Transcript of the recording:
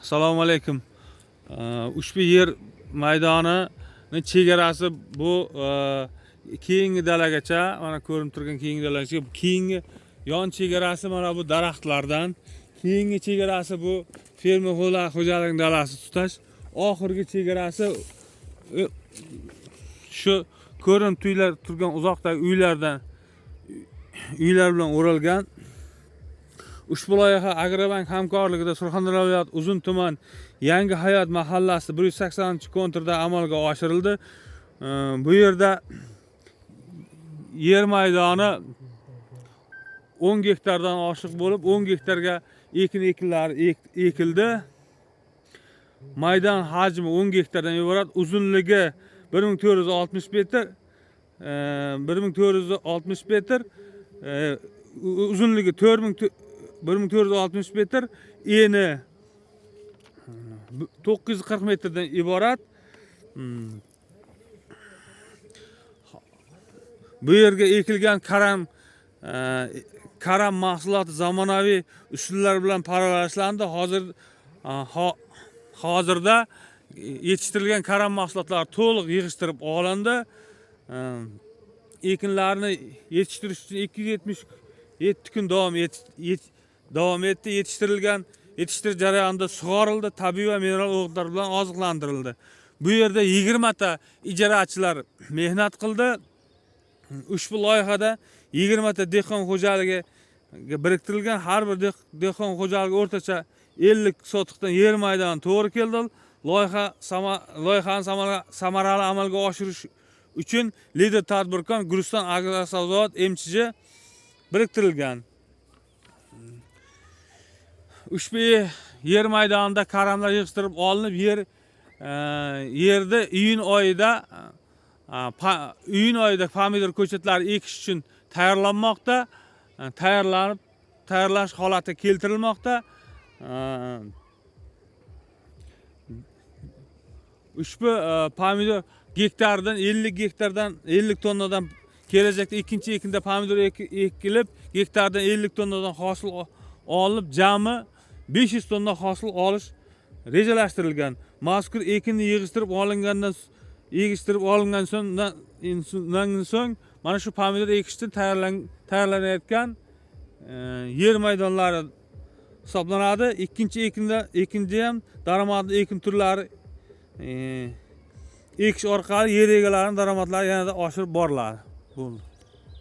Assalomu alaykum. Ushbu yer maydonining chegarasi bu keyingi dalagacha, mana ko'rinib turgan keyingi dalagacha, keyingi yon chegarasi mana bu daraxtlardan, keyingi chegarasi bu fermer xo'jaligining dalasi tutash, oxirgi chegarasi shu ko'rinib turgan uzoqdagi uylar bilan o'ralgan. Ushbu loyiha Agrobank hamkorligida Surxondaryo viloyati Uzun tuman Yangi hayot mahallasi 180-konturda amalga oshirildi. Bu yerda yer maydoni 10 gektardan oshiq bo'lib, 10 gektarga ekinlar ekildi. Maydon hajmi 10 gektardan iborat, uzunligi 1460 metr, 1460 metr, uzunligi 1460 metr, eni 940 metrdan iborat. Bu yerga ekilgan karam mahsuloti zamonaviy usullar bilan parvarishlandi. Hozirda yetishtirilgan karam mahsulotlar to'liq yig'ishtirib olindi. Ekinlarni yetishtirish uchun 277 kun davom etdi. Yetishtirish jarayonida sug'orildi, tabiiy va mineral o'g'itlar bilan oziqlantirildi. Bu yerda 20 ta ijarachilar mehnat qildi. Ushbu loyihada 20 ta dehqon xo'jaligi biriktirilgan. Har bir dehqon xo'jaligi o'rtacha 50 sotiqdan yer maydoni to'g'ri keldi. Loyihani samarali amalga oshirish uchun lider tadbirkor Guliston agrosavzavod MChJ biriktirilgan. Ushbu yer maydonida karamlar yig'ishtirib olinib, yerda iyun oyida pomidor ko'chatlari ekish uchun tayyorlanmoqda. Tayyorlash holati keltirilmoqda. Ushbu pomidor 50 tonnadan kelajakda ikkinchi ekinda pomidor ekilib, gektardan 50 tonnadan hosil olinib, jami 500 tonna hosil olish rejalashtirilgan. Mazkur ekinni yig'ishtirib olingan so'ng mana shu pomidor ekishdan tayyorlanayotgan yer maydonlari hisoblanadi. Ikkinchi ham daromadli ekin turlari ekish orqali yer egalarining daromadlari yanada oshirib boriladi.